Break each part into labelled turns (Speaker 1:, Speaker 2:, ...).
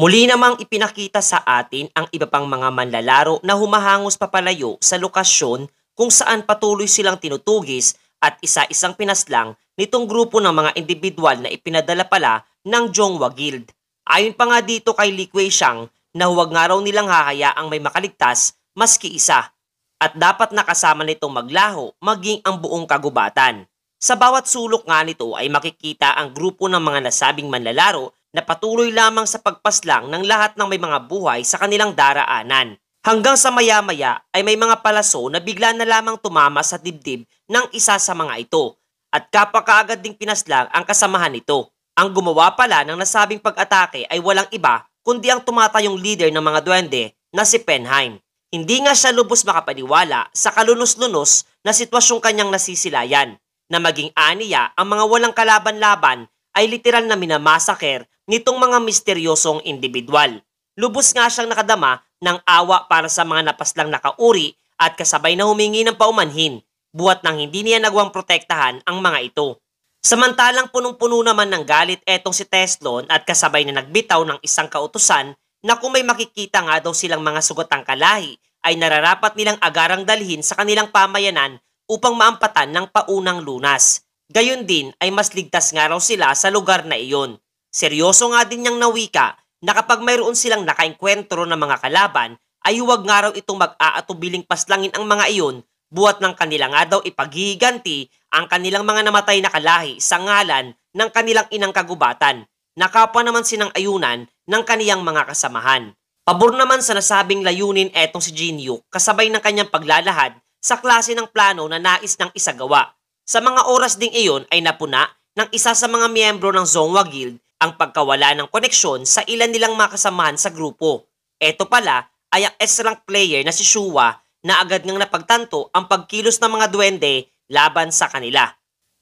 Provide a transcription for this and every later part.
Speaker 1: Muli namang ipinakita sa atin ang iba pang mga manlalaro na humahangos papalayo sa lokasyon kung saan patuloy silang tinutugis at isa-isang pinaslang nitong grupo ng mga individual na ipinadala pala ng Zhonghua Guild. Ayon pa nga dito kay Li Kuexiang na huwag nga raw nilang hahayaang may makaligtas maski isa at dapat nakasama nitong maglaho maging ang buong kagubatan. Sa bawat sulok nga nito ay makikita ang grupo ng mga nasabing manlalaro na patuloy lamang sa pagpaslang ng lahat ng may mga buhay sa kanilang daraanan. Hanggang sa maya-maya ay may mga palaso na bigla na lamang tumama sa dibdib ng isa sa mga ito at kapwa kaagad ding pinaslang ang kasamahan nito. Ang gumawa pala ng nasabing pag-atake ay walang iba kundi ang tumatayong leader ng mga duwende na si Penheim. Hindi nga siya lubos makapaniwala sa kalunos-lunos na sitwasyong kanyang nasisilayan na maging aniya ang mga walang kalaban-laban ay literal na minamasaker nitong mga misteryosong individual. Lubos nga siyang nakadama ng awa para sa mga napaslang nakauri at kasabay na humingi ng paumanhin, buhat nang hindi niya nagawang protektahan ang mga ito. Samantalang punong-puno naman ng galit etong si Teslon at kasabay na nagbitaw ng isang kautusan na kung may makikita nga daw silang mga sugatang kalahi ay nararapat nilang agarang dalhin sa kanilang pamayanan upang maampatan ng paunang lunas. Gayon din ay mas ligtas nga raw sila sa lugar na iyon. Seryoso nga din niyang nawika na kapag mayroon silang nakaengkwentro ng mga kalaban ay huwag nga raw itong mag-aatubiling paslangin ang mga iyon buhat ng kanila nga daw ipaghihiganti ang kanilang mga namatay na kalahi sa ngalan ng kanilang inang kagubatan na kapwa naman sinang ayunan ng kaniyang mga kasamahan. Pabor naman sa nasabing layunin etong si Jinyu kasabay ng kanyang paglalahad sa klase ng plano na nais ng isagawa. Sa mga oras ding iyon ay napuna ng isa sa mga miyembro ng Zhonghua Guild ang pagkawala ng koneksyon sa ilan nilang mga kasamahan sa grupo. Ito pala ay ang S-rank player na si Shua na agad ngang napagtanto ang pagkilos ng mga duwende laban sa kanila.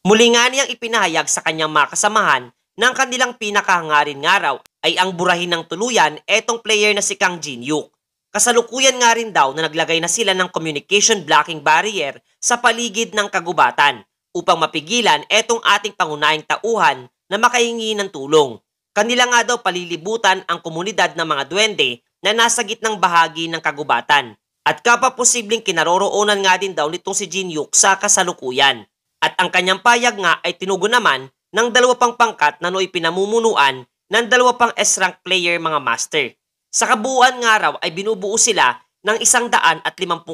Speaker 1: Muli nga niyang ipinahayag sa kanyang mga kasamahan na ang kanilang pinakahangarin nga raw ay ang burahin ng tuluyan etong player na si Kang Jinhyuk. Kasalukuyan nga rin daw na naglagay na sila ng communication blocking barrier sa paligid ng kagubatan upang mapigilan etong ating pangunahing tauhan na makahingi ng tulong. Kanila nga daw palilibutan ang komunidad ng mga duwende na nasa gitnang bahagi ng kagubatan. At kapaposibleng kinaroroonan nga din daw nitong si Jinhyuk sa kasalukuyan. At ang kanyang payag nga ay tinugon naman ng dalawa pang pangkat na nooy pinamumunuan ng dalawa pang S-rank player mga master. Sa kabuuan nga raw ay binubuo sila ng 150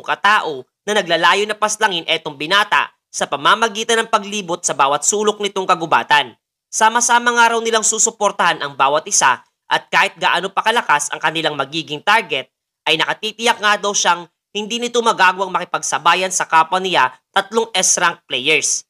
Speaker 1: katao na naglalayo na paslangin etong binata sa pamamagitan ng paglibot sa bawat sulok nitong kagubatan. Sama-sama nga raw nilang susuportahan ang bawat isa at kahit gaano pa kalakas ang kanilang magiging target, ay nakatitiyak nga daw siyang hindi nito magagawang makipagsabayan sa kapwa niya 3 S-rank players.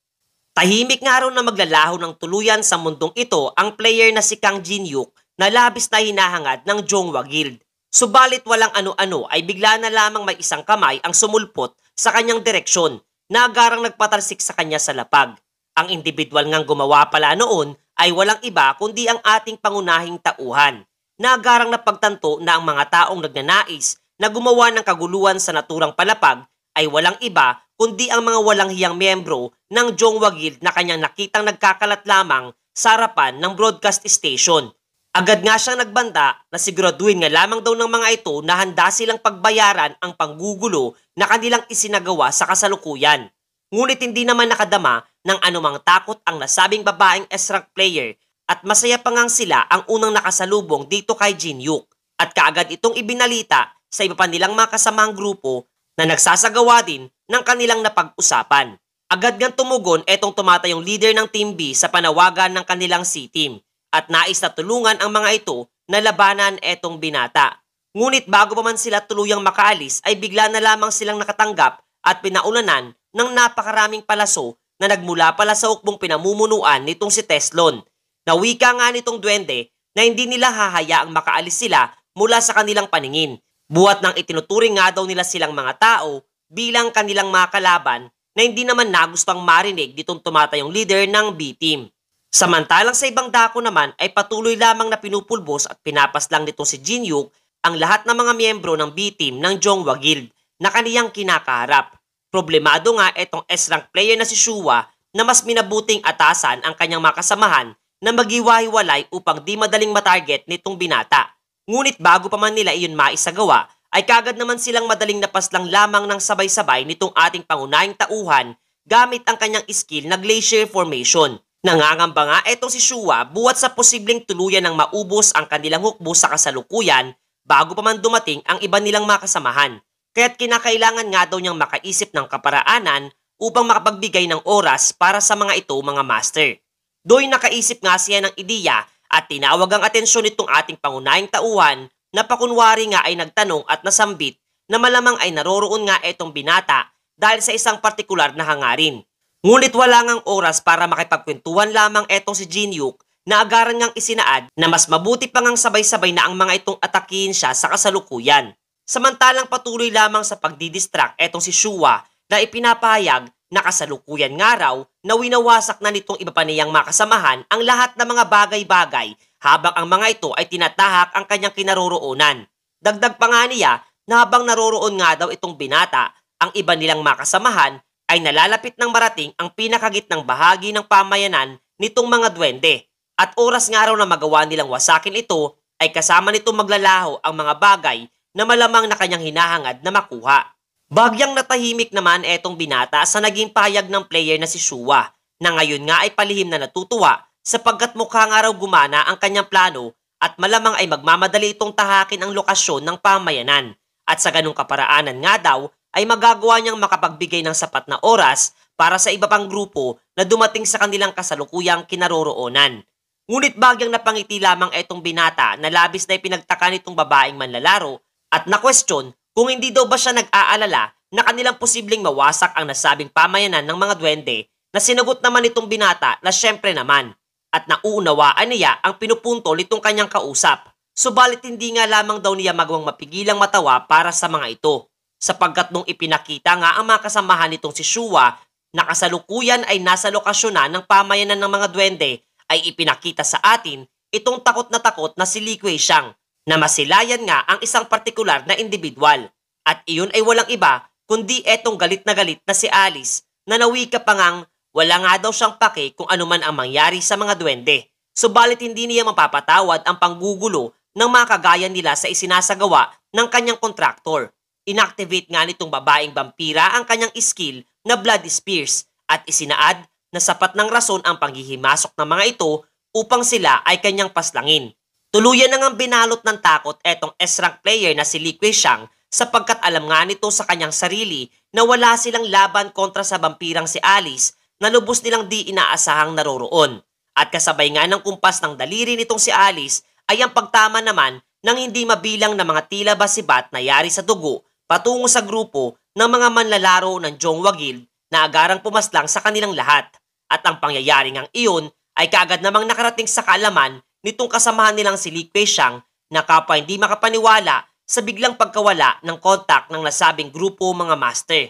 Speaker 1: Tahimik nga raw na maglalaho ng tuluyan sa mundong ito ang player na si Kang Jinhyuk na labis na hinahangad ng Zhonghua Guild. Subalit walang ano-ano ay bigla na lamang may isang kamay ang sumulpot sa kanyang direksyon na agarang nagpatalsik sa kanya sa lapag. Ang individual ngang gumawa pala noon ay walang iba kundi ang ating pangunahing tauhan. Nagarang napagtanto na ang mga taong nagnanais na gumawa ng kaguluhan sa naturang palapag ay walang iba kundi ang mga walang hiyang miyembro ng Zhonghua Guild na kanyang nakitang nagkakalat lamang sa harapan ng broadcast station. Agad nga siyang nagbanda na siguraduhin nga lamang daw ng mga ito na handa silang pagbayaran ang panggugulo na kanilang isinagawa sa kasalukuyan. Ngunit hindi naman nakadama ng anumang takot ang nasabing babaeng S-rank player at masaya pa ngang sila ang unang nakasalubong dito kay Jinhyuk at kaagad itong ibinalita sa iba pa nilang mga kasamahang grupo na nagsasagawa din ng kanilang napag-usapan. Agad ngang tumugon etong tumatayong leader ng Team B sa panawagan ng kanilang C-team at nais na tulungan ang mga ito na labanan etong binata. Ngunit bago pa man sila tuluyang makaalis ay bigla na lamang silang nakatanggap at pinaulanan ng napakaraming palaso na nagmula pala sa ukbong pinamumunuan nitong si Teslon. Nawika nga nitong duwende na hindi nila hahayaang makaalis sila mula sa kanilang paningin. Buhat nang itinuturing nga daw nila silang mga tao bilang kanilang mga kalaban na hindi naman nagustuhang marinig ditong tumatayong leader ng B-team. Samantalang sa ibang dako naman ay patuloy lamang na pinupulbos at pinapaslang nitong si Jinhyuk ang lahat ng mga miyembro ng B-team ng Zhonghua Guild na kaniyang kinakaharap. Problemado nga itong S-rank player na si Shua na mas minabuting atasan ang kanyang mga kasamahan na maghiwa-hiwalay upang di madaling matarget nitong binata. Ngunit bago pa man nila iyon maisagawa, ay kagad naman silang madaling napaslang lamang ng sabay-sabay nitong ating pangunahing tauhan gamit ang kanyang skill na Glacier Formation. Nangangamba nga etong si Shua buwat sa posibleng tuluyan ng maubos ang kanilang hukbo sa kasalukuyan bago pa man dumating ang iba nilang makasamahan. Kaya't kinakailangan nga daw niyang makaisip ng kaparaanan upang makapagbigay ng oras para sa mga ito mga master. Do'y nakaisip nga siya ng ideya at tinawag ang atensyon nitong ating pangunahing tauhan na pakunwari nga ay nagtanong at nasambit na malamang ay naroroon nga etong binata dahil sa isang partikular na hangarin. Ngunit wala ngang oras para makipagkwentuhan lamang etong si Jinyuk na agaran ngang isinaad na mas mabuti pa ngang sabay-sabay na ang mga itong atakihin siya sa kasalukuyan. Samantalang patuloy lamang sa pagdidistract etong si Shua na ipinapahayag na kasalukuyan nga raw na winawasak na nitong iba pa niyang makasamahan ang lahat ng mga bagay-bagay habang ang mga ito ay tinatahak ang kanyang kinaroroonan. Dagdag pa nga niya na habang naroroon nga daw itong binata, ang iba nilang makasamahan ay nalalapit ng marating ang pinakagitnang bahagi ng pamayanan nitong mga duwende. At oras nga raw na magawa nilang wasakin ito ay kasama nitong maglalaho ang mga bagay na malamang na kanyang hinahangad na makuha. Bagyang natahimik naman etong binata sa naging pahayag ng player na si Shua na ngayon nga ay palihim na natutuwa sapagkat mukha nga raw gumana ang kanyang plano at malamang ay magmamadali itong tahakin ang lokasyon ng pamayanan at sa ganung kaparaanan nga daw ay magagawa niyang makapagbigay ng sapat na oras para sa iba pang grupo na dumating sa kanilang kasalukuyang kinaroroonan. Ngunit bagyang napangiti lamang etong binata na labis na ipinagtaka nitong babaeng manlalaro at na-question kung hindi daw ba siya nag-aalala na kanilang posibleng mawasak ang nasabing pamayanan ng mga duwende na sinagot naman itong binata na syempre naman at nauunawaan niya ang pinupunto nitong kanyang kausap. Subalit hindi nga lamang daw niya magawang mapigilang matawa para sa mga ito sapagkat nung ipinakita nga ang mga kasamahan nitong si Shua na kasalukuyan ay nasa lokasyon na ng pamayanan ng mga duwende ay ipinakita sa atin itong takot na si Li Kuei-shang na masilayan nga ang isang partikular na individual. At iyon ay walang iba kundi etong galit na si Alice na nawika pa ngang wala nga daw siyang pake kung ano man ang mangyari sa mga duwende. Subalit hindi niya mapapatawad ang panggugulo ng mga kagaya nila sa isinasagawa ng kanyang kontraktor. Inactivate nga nitong babaeng vampira ang kanyang skill na Blood Spears at isinaad na sapat ng rason ang panghihimasok ng mga ito upang sila ay kanyang paslangin. Tuluyan na ngang binalot ng takot etong S-rank player na si Li Kuei-shang sapagkat alam nga nito sa kanyang sarili na wala silang laban kontra sa vampirang si Alice na lubos nilang di inaasahang naroroon. At kasabay nga ng kumpas ng daliri nitong si Alice ay ang pagtama naman ng hindi mabilang na mga tila basibat na yari sa dugo patungo sa grupo ng mga manlalaro ng Zhonghua Guild na agarang pumaslang sa kanilang lahat. At ang pangyayari ngang iyon ay kaagad namang nakarating sa kaalaman nitong kasamahan nilang si Li Kuei-shang na kapwa hindi makapaniwala sa biglang pagkawala ng kontak ng nasabing grupo mga master.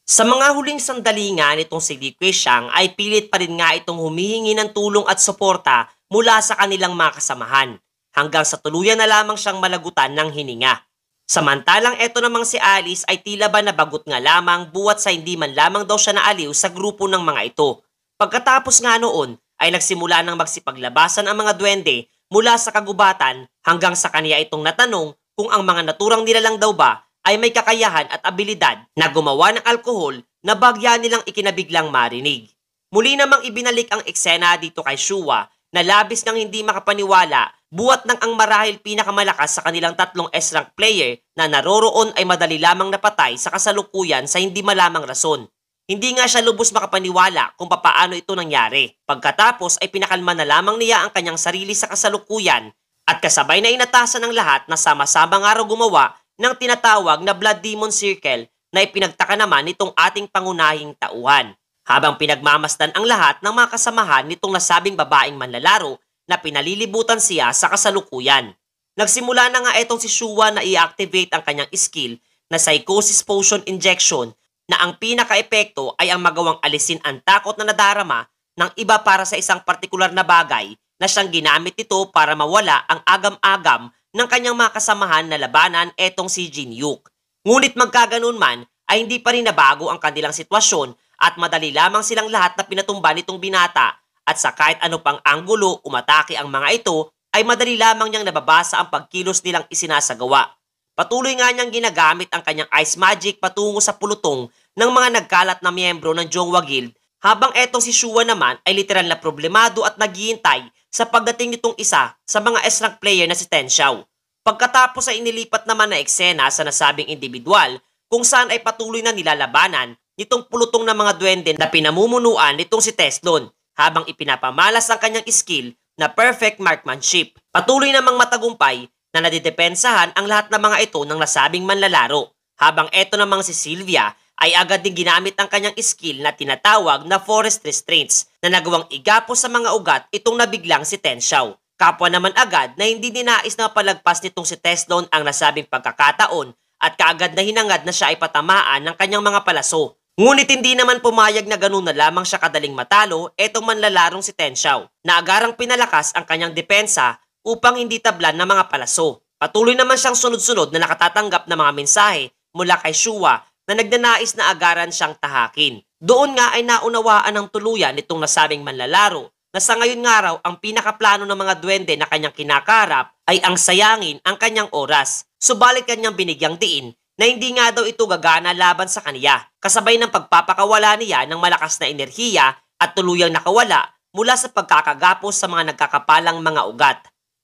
Speaker 1: Sa mga huling sandali nga nitong si Li Kuei-shang ay pilit pa rin nga itong humihingi ng tulong at suporta mula sa kanilang mga kasamahan hanggang sa tuluyan na lamang siyang malagutan ng hininga. Samantalang eto namang si Alice ay tila ba nabagot nga lamang buwat sa hindi man lamang daw siya naaliw sa grupo ng mga ito. Pagkatapos nga noon ay nagsimula ng magsipaglabasan ang mga duwende mula sa kagubatan hanggang sa kaniya itong natanong kung ang mga naturang nilalang daw ba ay may kakayahan at abilidad na gumawa ng alkohol na bagya nilang ikinabiglang marinig. Muli namang ibinalik ang eksena dito kay Shua na labis nang hindi makapaniwala buwat nang ang marahil pinakamalakas sa kanilang tatlong S-rank player na naroroon ay madali lamang napatay sa kasalukuyan sa hindi malamang rason. Hindi nga siya lubos makapaniwala kung papaano ito nangyari. Pagkatapos ay pinakalma na lamang niya ang kanyang sarili sa kasalukuyan at kasabay na inatasan ng lahat na sama-sama nga raw gumawa ng tinatawag na Blood Demon Circle na ipinagtaka naman nitong ating pangunahing tauhan. Habang pinagmamasdan ang lahat ng mga kasamahan nitong nasabing babaeng manlalaro na pinalilibutan siya sa kasalukuyan. Nagsimula na nga etong si Shua na i-activate ang kanyang skill na Psychosis Potion Injection na ang pinaka-epekto ay ang magawang alisin ang takot na nadarama ng iba para sa isang partikular na bagay na siyang ginamit nito para mawala ang agam-agam ng kanyang mga kasamahan na labanan etong si Jinyuk. Ngunit magkaganon man ay hindi pa rin nabago ang kanilang sitwasyon at madali lamang silang lahat na pinatumba nitong binata at sa kahit ano pang anggulo umatake ang mga ito ay madali lamang niyang nababasa ang pagkilos nilang isinasagawa. Patuloy nga niyang ginagamit ang kanyang ice magic patungo sa pulutong ng mga nagkalat na miyembro ng Jongwa Guild, habang etong si Shua naman ay literal na problemado at naghihintay sa pagdating nitong isa sa mga S-rank player na si Ten Xiao. Pagkatapos ay inilipat naman na eksena sa nasabing individual kung saan ay patuloy na nilalabanan nitong pulutong ng mga duwende na pinamumunuan nitong si Teslon habang ipinapamalas ang kanyang skill na perfect marksmanship. Patuloy namang matagumpay na nadidepensahan ang lahat ng mga ito ng nasabing manlalaro, habang eto namang si Sylvia ay agad din ginamit ang kanyang skill na tinatawag na Forest Restraints na nagawang igapos sa mga ugat itong nabiglang si Ten Xiao. Kapwa naman agad na hindi ninais na palagpas nitong si Teslon ang nasabing pagkakataon at kaagad na hinangad na siya ay patamaan ng kanyang mga palaso. Ngunit hindi naman pumayag na ganun na lamang siya kadaling matalo etong manlalarong si Ten Xiao na agarang pinalakas ang kanyang depensa upang hindi tablan ng mga palaso. Patuloy naman siyang sunod-sunod na nakatatanggap ng mga mensahe mula kay Shua na nagnanais na agaran siyang tahakin. Doon nga ay naunawaan ng tuluyan nitong nasabing manlalaro na sa ngayon nga raw ang pinakaplano ng mga duwende na kanyang kinakarap ay ang sayangin ang kanyang oras. Subalit kanyang binigyang diin na hindi nga daw ito gagana laban sa kaniya, kasabay ng pagpapakawala niya ng malakas na enerhiya at tuluyang nakawala mula sa pagkakagapos sa mga nagkakapalang mga ugat.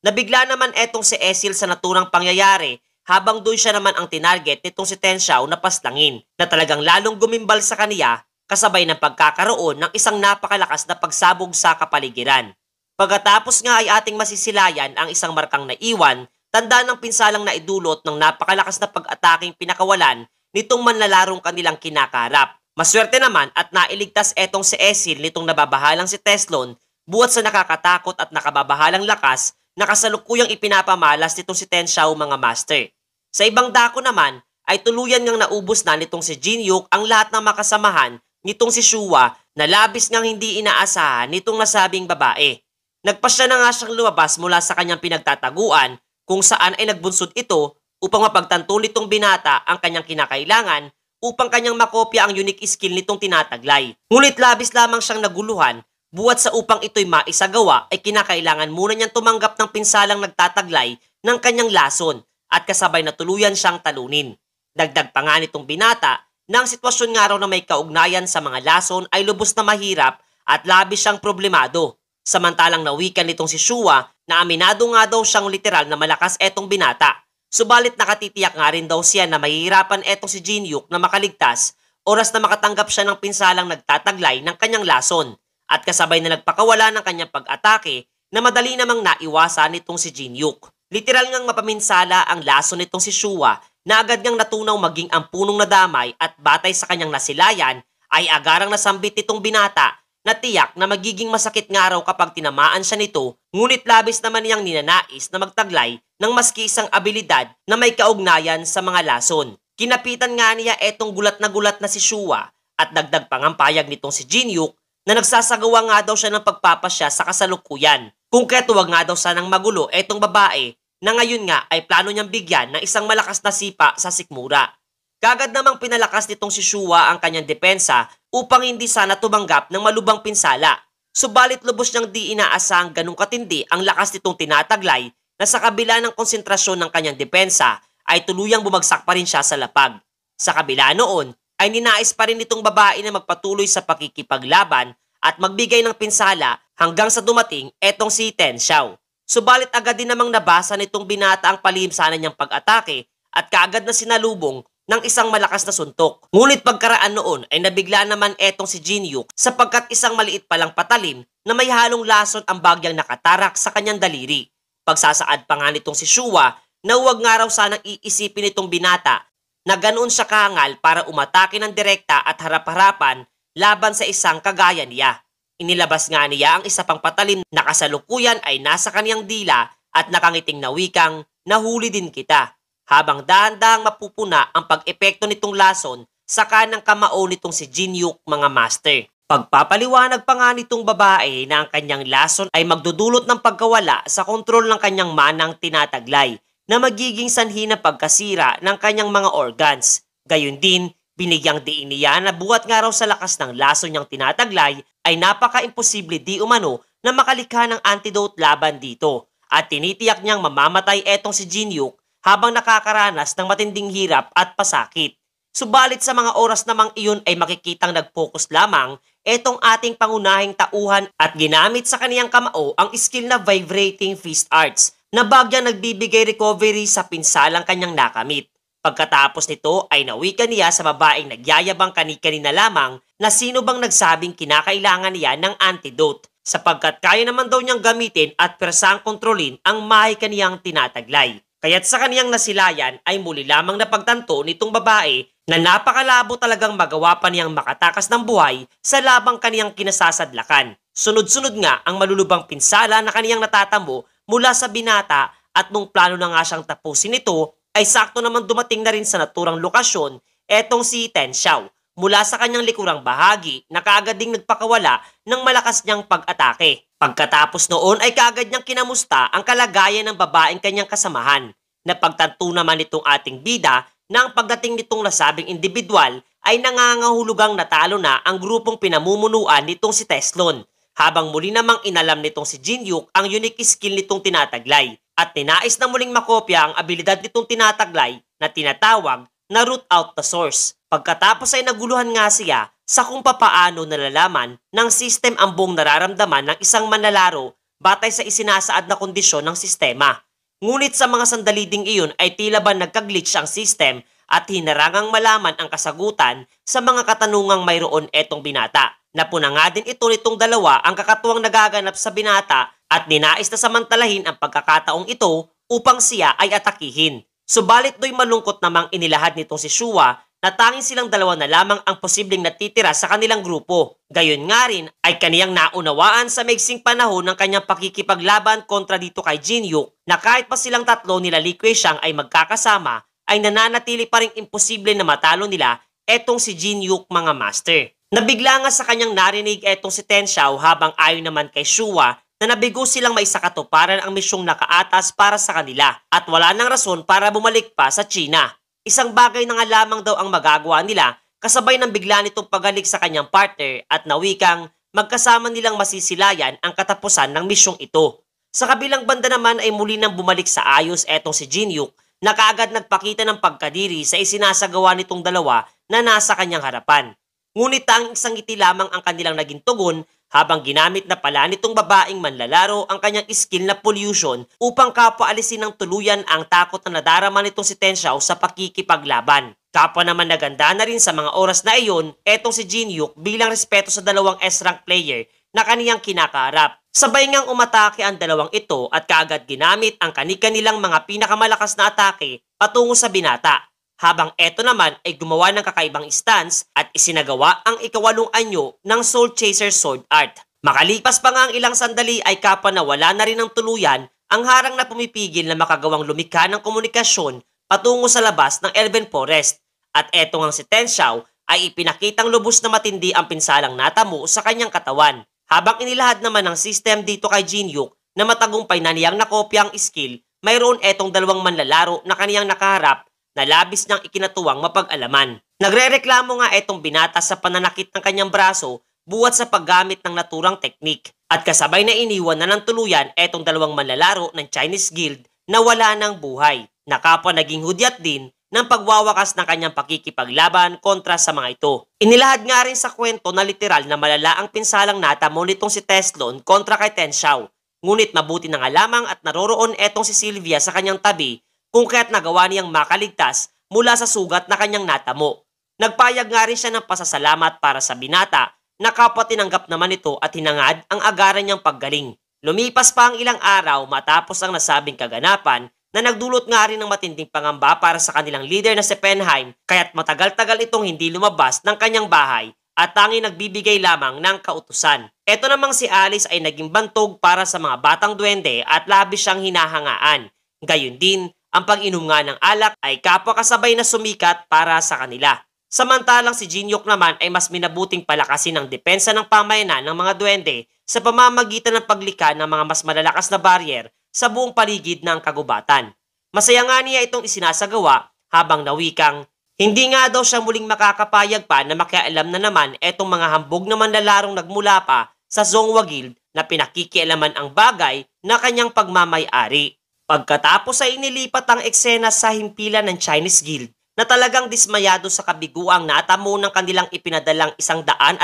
Speaker 1: Nabigla naman etong si Esil sa naturang pangyayari habang doon siya naman ang tinarget nitong si Ten Xiao na paslangin na talagang lalong gumimbal sa kaniya kasabay ng pagkakaroon ng isang napakalakas na pagsabog sa kapaligiran. Pagkatapos nga ay ating masisilayan ang isang markang naiwan, tanda ng pinsalang naidulot ng napakalakas na pag-ataking pinakawalan nitong manlalarong kanilang kinakarap. Maswerte naman at nailigtas etong si Esil nitong nababahalang si Teslon buhat sa nakakatakot at nakababahalang lakas na kasalukuyang ipinapamalas nitong si Ten Xiao mga master. Sa ibang dako naman ay tuluyan ngang naubos na nitong si Jinhyuk ang lahat ng makasamahan nitong si Shua na labis ngang hindi inaasahan nitong nasabing babae. Nagpasya na nga siyang lumabas mula sa kanyang pinagtataguan kung saan ay nagbunsod ito upang mapagtanto nitong binata ang kanyang kinakailangan upang kanyang makopya ang unique skill nitong tinataglay. Ngunit labis lamang siyang naguluhan buhat sa upang ito'y maisagawa ay kinakailangan muna niyang tumanggap ng pinsalang nagtataglay ng kanyang lason at kasabay na tuluyan siyang talunin. Dagdag pa nga nitong binata na ang sitwasyon nga raw na may kaugnayan sa mga lason ay lubos na mahirap at labis siyang problemado. Samantalang nawikan nitong si Shua na aminado nga daw siyang literal na malakas etong binata. Subalit nakatitiyak nga rin daw siya na mahihirapan etong si Jinhyuk na makaligtas oras na makatanggap siya ng pinsalang nagtataglay ng kanyang lason at kasabay na nagpakawala ng kanyang pag-atake na madali namang naiwasan nitong si Jinhyuk. Literal ngang mapaminsala ang lason nitong si Shua na agad niyang natunaw maging ang punong nadamay at batay sa kanyang nasilayan ay agarang nasambit nitong binata na tiyak na magiging masakit nga raw kapag tinamaan siya nito, ngunit labis naman niyang ninanais na magtaglay ng maski isang abilidad na may kaugnayan sa mga lason. Kinapitan nga niya etong gulat na si Shua at dagdag pangampayag nitong si Jinhyuk na nagsasagawa nga daw siya ng pagpapasya sa kasalukuyan. Kung kaya't huwag nga daw sanang magulo etong babae na ngayon nga ay plano niyang bigyan ng isang malakas na sipa sa sikmura. Kagad namang pinalakas nitong si Shua ang kanyang depensa upang hindi sana tumanggap ng malubang pinsala. Subalit lubos niyang di inaasahang ganung katindi ang lakas nitong tinataglay na sa kabila ng konsentrasyon ng kanyang depensa ay tuluyang bumagsak pa rin siya sa lapag. Sa kabila noon ay ninais pa rin nitong babae na magpatuloy sa pakikipaglaban at magbigay ng pinsala hanggang sa dumating etong si Ten Xiao. Subalit agad din namang nabasa nitong binata ang palihim sana niyang pag-atake at kaagad na sinalubong ng isang malakas na suntok. Ngunit pagkaraan noon ay nabigla naman etong si Jinhyuk sapagkat isang maliit palang patalim na may halong lason ang bagyang nakatarak sa kanyang daliri. Pagsasaad pa nga nitong si Shua na huwag nga raw sanang iisipin nitong binata na ganoon siya kahangal para umatake ng direkta at harap-harapan laban sa isang kagaya niya. Inilabas nga niya ang isa pang patalim na kasalukuyan ay nasa kaniyang dila at nakangiting na wikang, "Nahuli din kita." Habang dahan-dahang mapupuna ang pag-epekto nitong lason sa kanang kamao nitong si Jinhyuk mga master. Pagpapaliwanag pa nga nitong babae na ang kanyang lason ay magdudulot ng pagkawala sa kontrol ng kanyang manang tinataglay na magiging sanhi ng pagkasira ng kanyang mga organs. Gayun din, binigyang diin niya na buhat nga raw sa lakas ng lason niyang tinataglay ay napaka-imposible di umano na makalikha ng antidote laban dito. at tinitiyak niyang mamamatay etong si Jinyuk habang nakakaranas ng matinding hirap at pasakit. Subalit sa mga oras namang iyon ay makikitang nag-focus lamang etong ating pangunahing tauhan at ginamit sa kaniyang kamao ang skill na Vibrating Fist Arts na bagyang nagbibigay recovery sa pinsalang kanyang nakamit. Pagkatapos nito ay nawika niya sa babaeng nagyayabang kani-kanina lamang na sino bang nagsabing kinakailangan niya ng antidote sapagkat kaya naman daw niyang gamitin at persang kontrolin ang mahay kaniyang tinataglay. Kaya't sa kaniyang nasilayan ay muli lamang napagtanto nitong babae na napakalabo talagang magawa pa niyang makatakas ng buhay sa labang kaniyang kinasasadlakan. Sunod-sunod nga ang malulubang pinsala na kaniyang natatamo mula sa binata at nung plano na nga siyang tapusin ito ay sakto naman dumating na rin sa naturang lokasyon etong si Ten Xiao mula sa kanyang likurang bahagi na kaagad ding nagpakawala ng malakas niyang pag-atake. Pagkatapos noon ay kaagad niyang kinamusta ang kalagayan ng babaeng kanyang kasamahan. Napagtanto naman itong ating bida na ang pagdating nitong nasabing individual ay nangangahulugang natalo na ang grupong pinamumunuan nitong si Teslon habang muli namang inalam nitong si Jinyuk ang unique skill nitong tinataglay at ninais na muling makopya ang abilidad nitong tinataglay na tinatawag na root out the source. Pagkatapos ay naguluhan nga siya sa kung papaano nalalaman ng system ang buong nararamdaman ng isang manlalaro batay sa isinasaad na kondisyon ng sistema. Ngunit sa mga sandali ding iyon ay tila ba nagka-glitch ang system at hinarangang malaman ang kasagutan sa mga katanungang mayroon etong binata. Napuna nga din ito nitong dalawa ang kakatuwang nagaganap sa binata at ninais na samantalahin ang pagkakataong ito upang siya ay atakihin. Subalit do'y malungkot namang inilahad nitong si Shua na tanging silang dalawa na lamang ang posibleng natitira sa kanilang grupo. Gayon nga rin ay kaniyang naunawaan sa maiksing panahon ng kanyang pakikipaglaban kontra dito kay Jinyuk na kahit pa silang tatlo nila Li Keqiang ay magkakasama ay nananatili pa ring imposible na matalo nila etong si Jinyuk mga master. Nabigla nga sa kanyang narinig etong si Ten Xiao habang ayon naman kay Shua na nabigo silang may sakatuparan ang misyong nakaatas para sa kanila at wala nang rason para bumalik pa sa China. Isang bagay na nga lamang daw ang magagawa nila kasabay ng bigla nitong paghalik sa kanyang partner at nawikang magkasama nilang masisilayan ang katapusan ng misyong ito. Sa kabilang banda naman ay muli nang bumalik sa ayos etong si Jinyuk na kaagad nagpakita ng pagkadiri sa isinasagawa nitong dalawa na nasa kanyang harapan. Ngunit ang isang ngiti lamang ang kanilang naging tugon habang ginamit na pala nitong babaeng manlalaro ang kanyang skill na pollution upang kapaalisin ng tuluyan ang takot na nadarama nitong si Ten Xiao sa pakikipaglaban. Kapwa naman naganda na rin sa mga oras na iyon etong si Jinyuk bilang respeto sa dalawang S-rank player na kaniyang kinakaharap. Sabay ngang umatake ang dalawang ito at kaagad ginamit ang kanilang mga pinakamalakas na atake patungo sa binata. Habang eto naman ay gumawa ng kakaibang stance at isinagawa ang ikawalong anyo ng Soul Chaser Sword Art. Makalipas pa nga ang ilang sandali ay kapwa na wala na rin ng tuluyan ang harang na pumipigil na makagawang lumikha ng komunikasyon patungo sa labas ng Elven Forest. At eto ngang si Ten Xiao ay ipinakitang lubos na matindi ang pinsalang natamo sa kanyang katawan. Habang inilahad naman ng system dito kay Jinyuk na matagumpay na niyang nakopya ang skill, mayroon etong dalawang manlalaro na kaniyang nakaharap na labis niyang ikinatuwang mapag-alaman. Nagrereklamo nga etong binata sa pananakit ng kanyang braso buwat sa paggamit ng naturang teknik. At kasabay na iniwan na ng tuluyan etong dalawang manlalaro ng Chinese Guild na wala ng buhay. Nakapwa naging hudyat din ng pagwawakas ng kanyang pakikipaglaban kontra sa mga ito. Inilahad nga rin sa kwento na literal na malala ang pinsalang natamo nitong si Teslon kontra kay Ten Xiao. Ngunit mabuti na nga lamang at naroroon etong si Sylvia sa kanyang tabi kung kaya't nagawa niyang makaligtas mula sa sugat na kanyang natamo. Nagpayag nga rin siya ng pasasalamat para sa binata na kapwa tinanggap naman ito at hinangad ang agaran niyang paggaling. Lumipas pa ang ilang araw matapos ang nasabing kaganapan na nagdulot nga rin ng matinding pangamba para sa kanilang leader na si Penheim kaya't matagal-tagal itong hindi lumabas ng kanyang bahay at tanging nagbibigay lamang ng kautusan. Ito namang si Alice ay naging bantog para sa mga batang duwende at labis siyang hinahangaan. Gayon din, ang pag-inom nga ng alak ay kapwa kasabay na sumikat para sa kanila. Samantalang si Jinyuk naman ay mas minabuting palakasin ang depensa ng pamayanan ng mga duwende sa pamamagitan ng paglikha ng mga mas malalakas na barrier sa buong paligid ng kagubatan. Masaya nga niya itong isinasagawa habang nawikang hindi nga daw siya muling makakapayag pa na makialam na naman etong mga hambog na manlalarong nagmula pa sa Zonghua Guild na pinakikialaman ang bagay na kanyang pagmamay-ari. Pagkatapos ay inilipat ang eksena sa himpilan ng Chinese Guild na talagang dismayado sa kabiguang natamo ng kanilang ipinadalang 150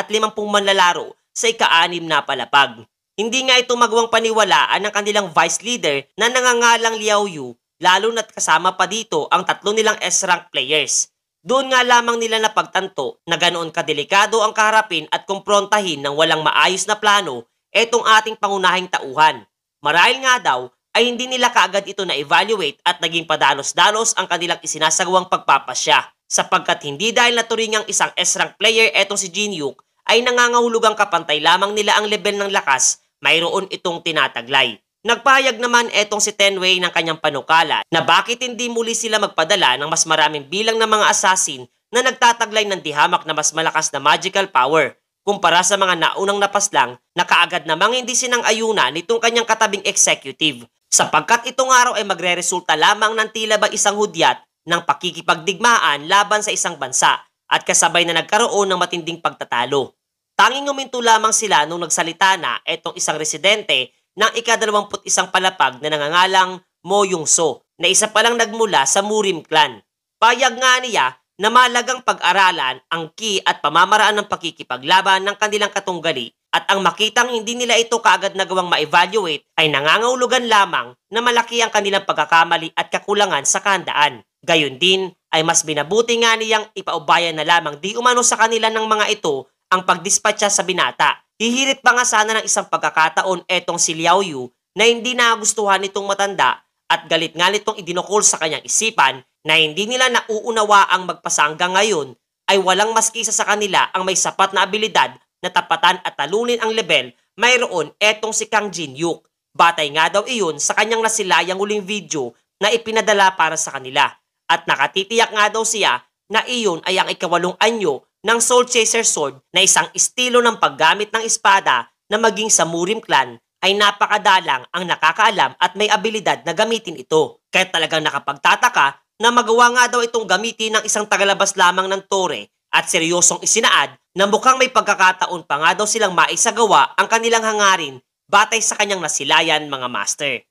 Speaker 1: manlalaro sa ika-6 na palapag. Hindi nga ito magawang paniwalaan ng kanilang vice leader na nangangalang Liao Yu, lalo na't kasama pa dito ang 3 nilang S-rank players. Doon nga lamang nila napagtanto na ganoon kadelikado ang kaharapin at kumprontahin ng walang maayos na plano etong ating pangunahing tauhan. Marahil nga daw ay hindi nila kaagad ito na-evaluate at naging padalos-dalos ang kanilang isinasagawang pagpapasya, sapagkat hindi dahil naturingang isang S-rank player etong si Jin Yuk ay nangangahulugang kapantay lamang nila ang level ng lakas, mayroon itong tinataglay. Nagpahayag naman etong si Tenwei ng kanyang panukala na bakit hindi muli sila magpadala ng mas maraming bilang ng mga assassin na nagtataglay ng dihamak na mas malakas na magical power kumpara sa mga naunang napaslang na kaagad namang hindi sinang-ayuna nitong kanyang katabing executive, sapagkat itong araw ay magre-resulta lamang ng tila ba isang hudyat ng pakikipagdigmaan laban sa isang bansa at kasabay na nagkaroon ng matinding pagtatalo. Tanging huminto lamang sila nung nagsalita na etong isang residente ng ika-21 palapag na nangangalang Mo Yung-so na isa palang nagmula sa Murim clan. Payag nga niya na malagang pag-aralan ang ki at pamamaraan ng pakikipaglaban ng kanilang katunggali at ang makitang hindi nila ito kaagad nagawang ma-evaluate ay nangangahulugan lamang na malaki ang kanilang pagkakamali at kakulangan sa kahandaan. Gayon din ay mas binabuti nga niyang ipaubayan na lamang di umano sa kanila ng mga ito ang pagdispatcha sa binata. Hihirit pa nga sana ng isang pagkakataon etong si Liao Yu na hindi nagustuhan nitong matanda at galit nga nitong idinukol sa kanyang isipan na hindi nila nauunawa ang magpasa hanggang ngayon ay walang mas kisa sa kanila ang may sapat na abilidad na tapatan at talunin ang level, mayroon etong si Kang Jin Yuk. Batay nga daw iyon sa kanyang nasilayang huling video na ipinadala para sa kanila at nakatitiyak nga daw siya na iyon ay ang ika-8 anyo ng Soul Chaser Sword na isang estilo ng paggamit ng espada na maging sa Murim clan ay napakadalang ang nakakaalam at may abilidad na gamitin ito. Kaya talagang nakapagtataka na magawa nga daw itong gamitin ng isang tagalabas lamang ng tore at seryosong isinaad na mukhang may pagkakataon pa nga daw silang maisagawa ang kanilang hangarin batay sa kanyang nasilayan mga master.